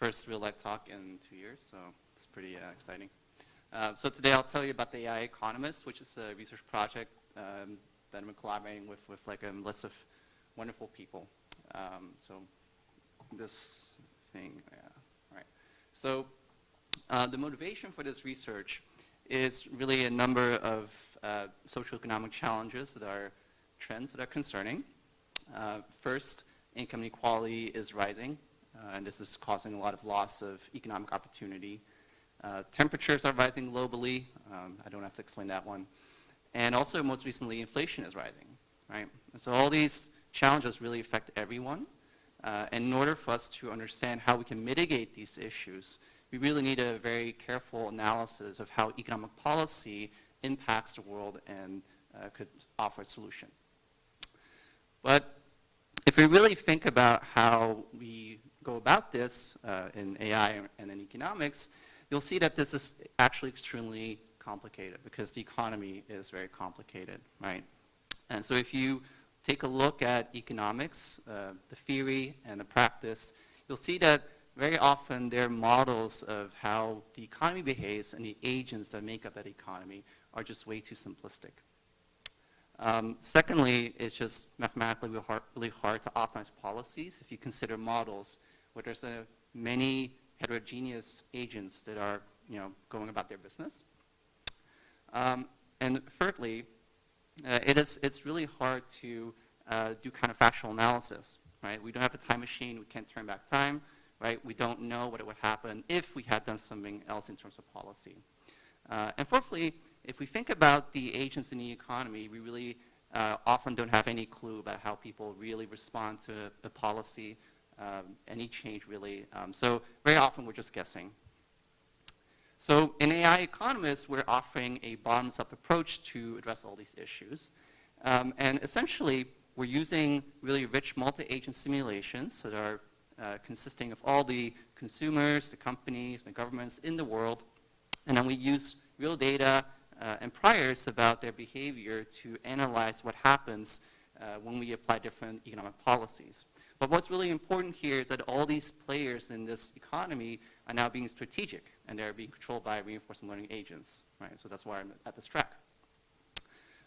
first real-life talk in 2 years, so it's pretty exciting. So today I'll tell you about the AI Economist, which is a research project that I'm collaborating with like a list of wonderful people. So this thing, yeah, all right. So the motivation for this research is really a number of socioeconomic challenges that are trends that are concerning. First, income inequality is rising, and this is causing a lot of loss of economic opportunity. Temperatures are rising globally. I don't have to explain that one. And also, most recently, inflation is rising, right? And so all these challenges really affect everyone. And in order for us to understand how we can mitigate these issues, we really need a very careful analysis of how economic policy impacts the world and could offer a solution. But if we really think about how we go about this in AI and in economics, you'll see that this is actually extremely complicated because the economy is very complicated, right? And so if you take a look at economics, the theory and the practice, you'll see that very often there are models of how the economy behaves and the agents that make up that economy are just way too simplistic. Secondly, it's just mathematically really hard to optimize policies if you consider models where there's many heterogeneous agents that are going about their business. And thirdly, it's really hard to do counterfactual analysis, right? We don't have a time machine, we can't turn back time, right? We don't know what would happen if we had done something else in terms of policy. And fourthly, if we think about the agents in the economy, we really often don't have any clue about how people really respond to a policy, any change really. So very often we're just guessing. So in AI Economist, we're offering a bottoms-up approach to address all these issues. And essentially, we're using really rich multi-agent simulations that are consisting of all the consumers, the companies, the governments in the world. And then we use real data and priors about their behavior to analyze what happens when we apply different economic policies. But what's really important here is that all these players in this economy are now being strategic, and they're being controlled by reinforcement learning agents, right? So that's why I'm at this track.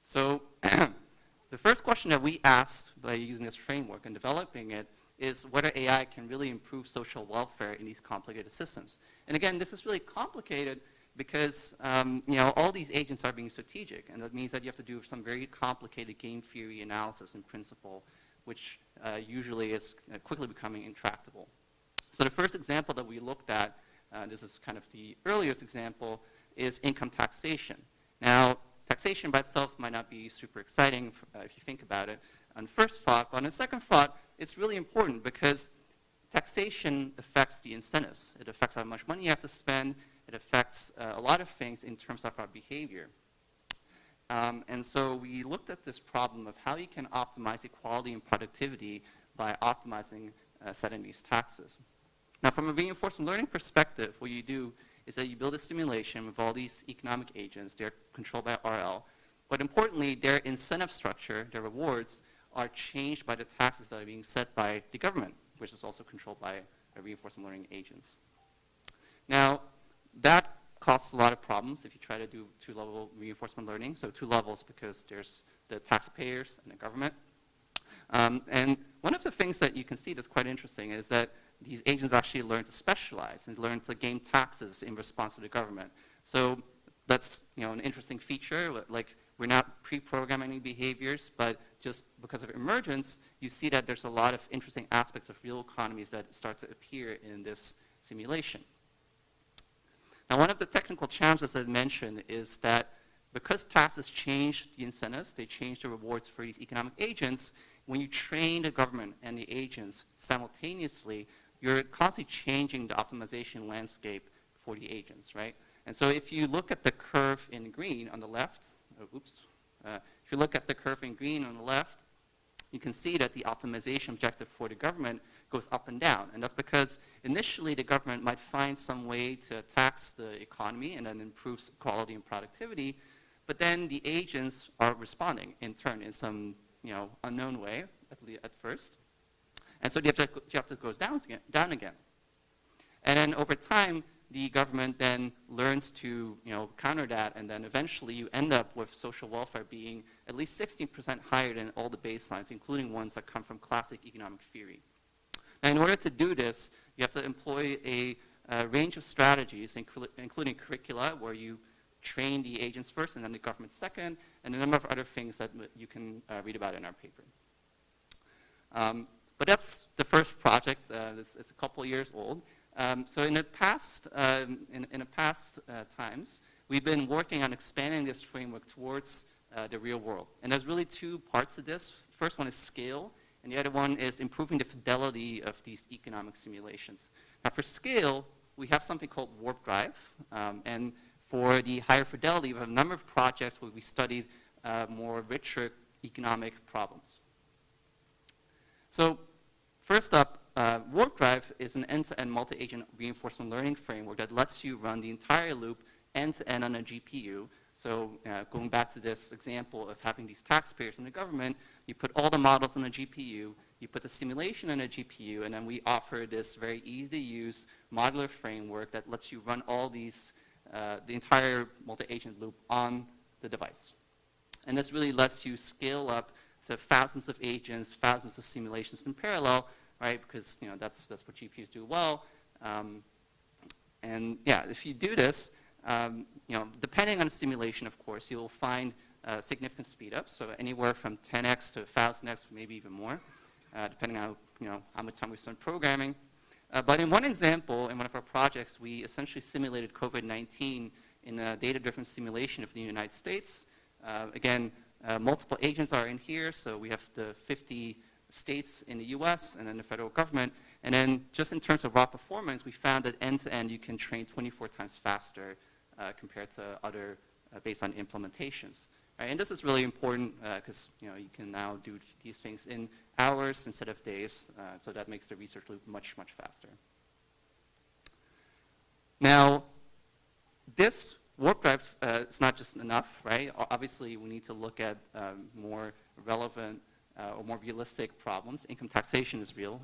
So the first question that we asked by using this framework and developing it is whether AI can really improve social welfare in these complicated systems. And again, this is really complicated because all these agents are being strategic, and that means that you have to do some very complicated game theory analysis in principle, which usually is quickly becoming intractable. So the first example that we looked at, this is kind of the earliest example, is income taxation. Now, taxation by itself might not be super exciting if you think about it on first thought, but on second thought, it's really important because taxation affects the incentives. It affects how much money you have to spend. It affects a lot of things in terms of our behavior. And so we looked at this problem of how you can optimize equality and productivity by optimizing setting these taxes. Now, from a reinforcement learning perspective, what you do is that you build a simulation with all these economic agents. They're controlled by RL. But importantly, their incentive structure, their rewards, are changed by the taxes that are being set by the government, which is also controlled by reinforcement learning agents. Now, that causes a lot of problems if you try to do two-level reinforcement learning. So 2 levels because there's the taxpayers and the government. And one of the things that you can see that's quite interesting is that these agents actually learn to specialize and learn to game taxes in response to the government. So that's an interesting feature. Like, we're not pre-programming any behaviors, but just because of emergence, you see that there's a lot of interesting aspects of real economies that start to appear in this simulation. Now, one of the technical challenges I mentioned is that because taxes change the incentives, they change the rewards for these economic agents, when you train the government and the agents simultaneously, you're constantly changing the optimization landscape for the agents, right? And so if you look at the curve in green on the left, if you look at the curve in green on the left, you can see that the optimization objective for the government goes up and down. And that's because initially the government might find some way to tax the economy and then improves quality and productivity, but then the agents are responding in turn in some unknown way, at first. And so the objective goes down again. And then over time, the government then learns to counter that, and then eventually you end up with social welfare being at least 16% higher than all the baselines, including ones that come from classic economic theory. Now, in order to do this, you have to employ a range of strategies, including curricula, where you train the agents first and then the government second, and a number of other things that you can read about in our paper. But that's the first project. It's a couple of years old. So in the past, times, we've been working on expanding this framework towards the real world. And there's really two parts to this. First one is scale, and the other one is improving the fidelity of these economic simulations. Now for scale, we have something called warp drive. And for the higher fidelity, we have a number of projects where we studied more richer economic problems. So first up, Warp Drive is an end-to-end multi-agent reinforcement learning framework that lets you run the entire loop end-to-end on a GPU. So going back to this example of having these taxpayers in the government, you put all the models on a GPU, you put the simulation on a GPU, and then we offer this very easy-to-use modular framework that lets you run all these, the entire multi-agent loop on the device. And this really lets you scale up to thousands of agents, thousands of simulations in parallel, right? Because that's what GPUs do well. And yeah, if you do this, depending on the simulation, of course, you'll find significant speed ups. So anywhere from 10x to 1,000x, maybe even more, depending on how much time we spend programming. But in one example, in one of our projects, we essentially simulated COVID-19 in a data-driven simulation of the United States. Again, multiple agents are in here, so we have the 50 states in the US and then the federal government. And then just in terms of raw performance, we found that end-to-end you can train 24 times faster compared to other baseline implementations. Right? And this is really important because you can now do these things in hours instead of days, so that makes the research loop much, much faster. Now, this warp drive is not just enough, right? Obviously, we need to look at more relevant or more realistic problems. Income taxation is real.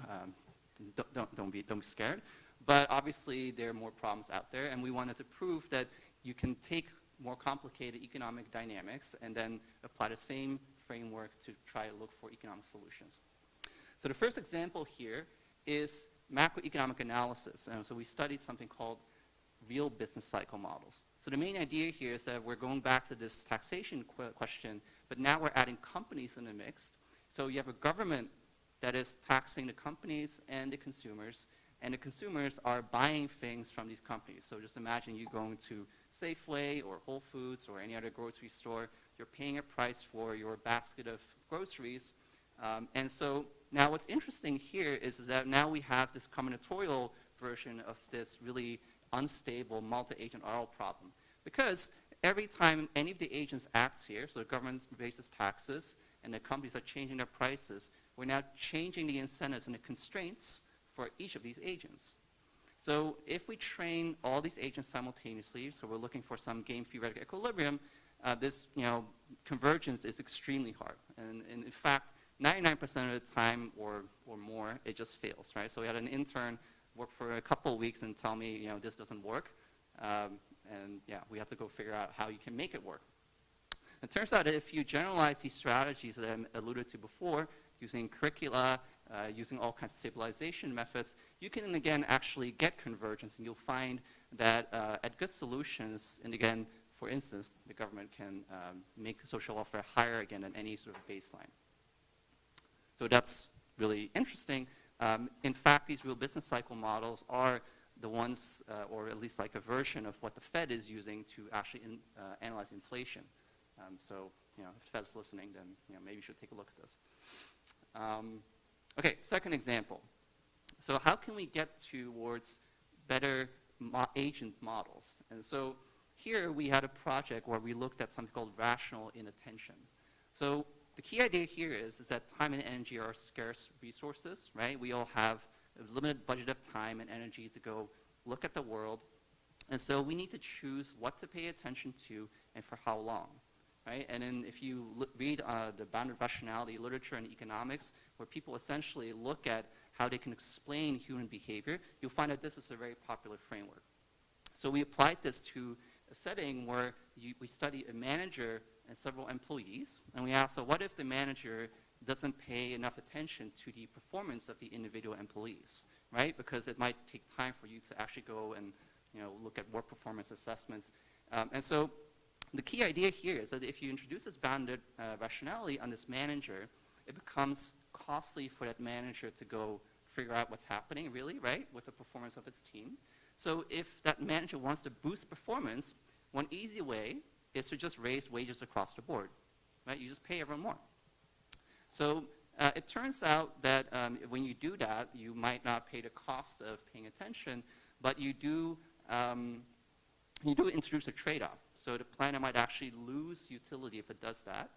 Don't be scared. But obviously, there are more problems out there, and we wanted to prove that you can take more complicated economic dynamics and then apply the same framework to try to look for economic solutions. So the first example here is macroeconomic analysis. So we studied something called real business cycle models. So the main idea here is that we're going back to this taxation question, but now we're adding companies in the mix. So you have a government that is taxing the companies and the consumers are buying things from these companies. So just imagine you going to Safeway or Whole Foods or any other grocery store, you're paying a price for your basket of groceries. And so now what's interesting here is that now we have this combinatorial version of this really unstable multi-agent RL problem. Because every time any of the agents acts here, so the government raises taxes and the companies are changing their prices, we're now changing the incentives and the constraints for each of these agents. So if we train all these agents simultaneously, so we're looking for some game theoretic equilibrium, this convergence is extremely hard. And in fact, 99% of the time or more, it just fails, right? So we had an intern work for a couple of weeks and tell me, this doesn't work. And yeah, we have to go figure out how you can make it work. It turns out that if you generalize these strategies that I alluded to before, using curricula, using all kinds of stabilization methods, you can, again, actually get convergence, and you'll find that at good solutions, and again, for instance, the government can make social welfare higher again than any sort of baseline. So that's really interesting. In fact, these real business cycle models are the ones, or at least like a version of what the Fed is using to actually analyze inflation. So, if the Fed's listening, then maybe you should take a look at this. Okay, second example. So how can we get towards better agent models? And so here we had a project where we looked at something called rational inattention. So the key idea here is that time and energy are scarce resources, right? We all have a limited budget of time and energy to go look at the world. And so we need to choose what to pay attention to and for how long. Right? And then if you read the bounded rationality literature in economics, where people essentially look at how they can explain human behavior, you'll find that this is a very popular framework. So we applied this to a setting where we study a manager and several employees, and we asked, so what if the manager doesn't pay enough attention to the performance of the individual employees, right? Because it might take time for you to actually go and look at work performance assessments. And so the key idea here is that if you introduce this bounded rationality on this manager, it becomes costly for that manager to go figure out what's happening, really, right, with the performance of its team. So if that manager wants to boost performance, one easy way is to just raise wages across the board, right? You just pay everyone more. So it turns out that when you do that, you might not pay the cost of paying attention, but you do introduce a trade-off. So the planner might actually lose utility if it does that.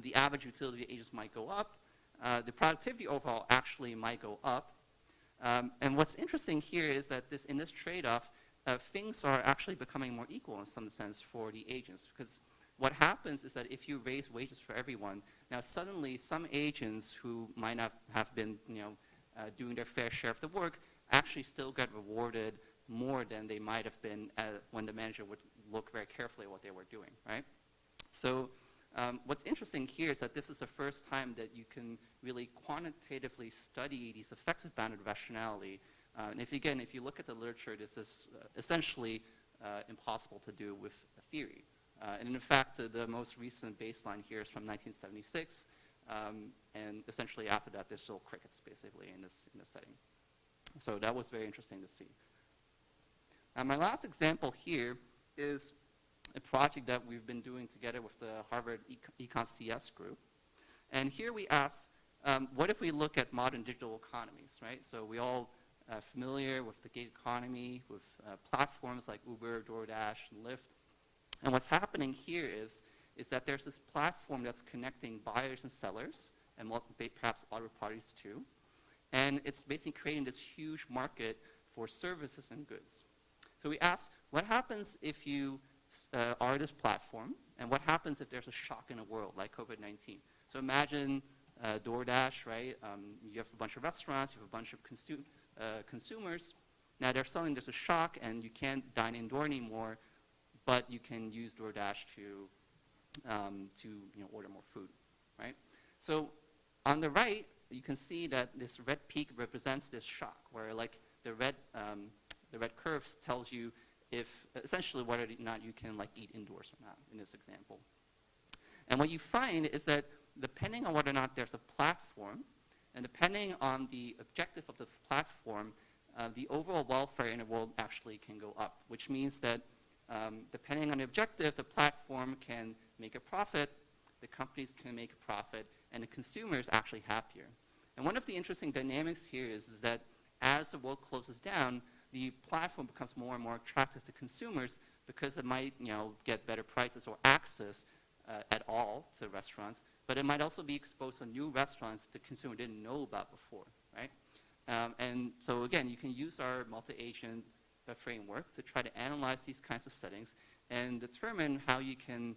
The average utility of agents might go up. The productivity overall actually might go up. And what's interesting here is that in this trade-off, things are actually becoming more equal in some sense for the agents, because what happens is that if you raise wages for everyone, now suddenly some agents who might not have been doing their fair share of the work actually still get rewarded more than they might have been when the manager would look very carefully at what they were doing, right? So what's interesting here is that this is the first time that you can really quantitatively study these effects of bounded rationality. And if you look at the literature, this is essentially impossible to do with a theory. And in fact, the most recent baseline here is from 1976. And essentially after that, there's still crickets, basically, in this setting. So that was very interesting to see. My last example here is a project that we've been doing together with the Harvard Econ CS group. And here we asked, what if we look at modern digital economies, right? So we all familiar with the gig economy, with platforms like Uber, DoorDash, and Lyft. And what's happening here is that there's this platform that's connecting buyers and sellers, and perhaps other parties too. And it's basically creating this huge market for services and goods. So we asked, what happens if you are this platform, and what happens if there's a shock in the world like COVID-19? So imagine DoorDash, right? You have a bunch of restaurants, you have a bunch of consumers. Now there's a shock, and you can't dine indoor anymore, but you can use DoorDash to order more food, right? So on the right, you can see that this red peak represents this shock, where like the red curves tells you if essentially whether or not you can eat indoors or not in this example. And what you find is that depending on whether or not there's a platform, and depending on the objective of the platform, the overall welfare in the world actually can go up, which means that depending on the objective, the platform can make a profit, the companies can make a profit, and the consumer is actually happier. And one of the interesting dynamics here is that as the world closes down, the platform becomes more and more attractive to consumers because it might get better prices or access at all to restaurants, but it might also be exposed to new restaurants the consumer didn't know about before, right? And so again, you can use our multi-agent framework to try to analyze these kinds of settings and determine how you can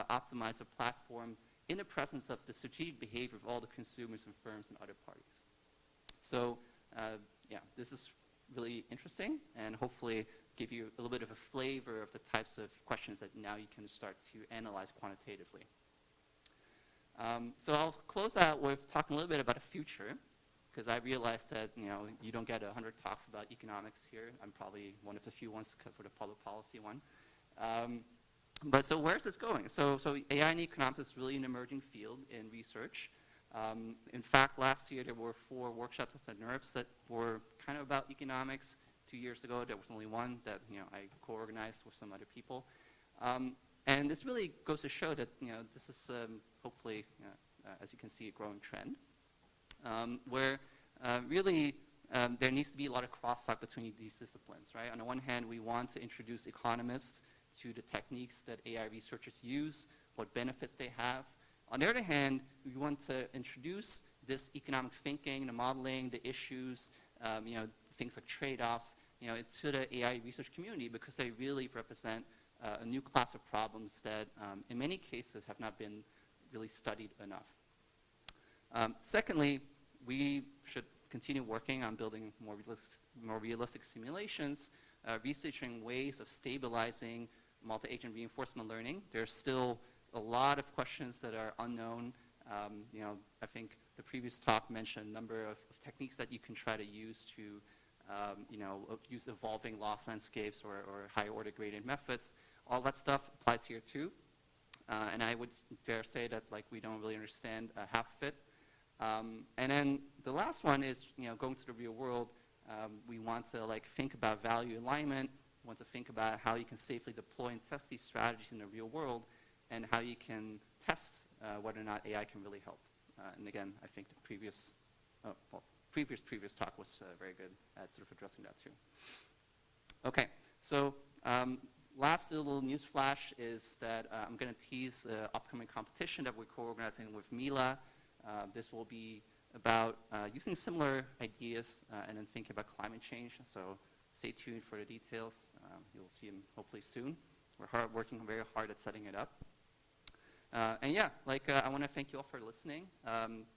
optimize a platform in the presence of the strategic behavior of all the consumers and firms and other parties. So yeah, this is really interesting, and hopefully give you a little bit of a flavor of the types of questions that now you can start to analyze quantitatively. So I'll close out with talking a little bit about the future, because I realized that you don't get 100 talks about economics here. I'm probably one of the few ones for the public policy one. But so where's this going? So AI and economics is really an emerging field in research. In fact, last year there were 4 workshops at NERPS that were kind of about economics. 2 years ago there was only one that I co-organized with some other people. And this really goes to show that this is hopefully, as you can see, a growing trend, where really there needs to be a lot of crosstalk between these disciplines, right? On the one hand, we want to introduce economists to the techniques that AI researchers use, what benefits they have. On the other hand, we want to introduce this economic thinking, the modeling, the issues, things like trade-offs, to the AI research community, because they really represent a new class of problems that, in many cases, have not been really studied enough. Secondly, we should continue working on building more realistic simulations, researching ways of stabilizing multi-agent reinforcement learning. There's still a lot of questions that are unknown. I think the previous talk mentioned a number of techniques that you can try to use to use evolving loss landscapes or higher order gradient methods. All that stuff applies here too. And I would dare say that we don't really understand half of it. And then the last one is going to the real world. We want to think about value alignment. We want to think about how you can safely deploy and test these strategies in the real world, and how you can test whether or not AI can really help. And again, I think the previous talk was very good at sort of addressing that too. Okay, so last little news flash is that I'm going to tease the upcoming competition that we're co-organizing with Mila. This will be about using similar ideas and then thinking about climate change. So stay tuned for the details. You'll see them hopefully soon. We're working very hard at setting it up. And yeah, I want to thank you all for listening.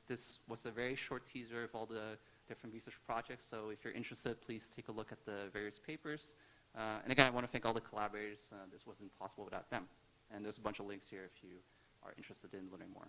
This was a very short teaser of all the different research projects. So if you're interested, please take a look at the various papers. And again, I want to thank all the collaborators. This wasn't possible without them. And there's a bunch of links here if you are interested in learning more.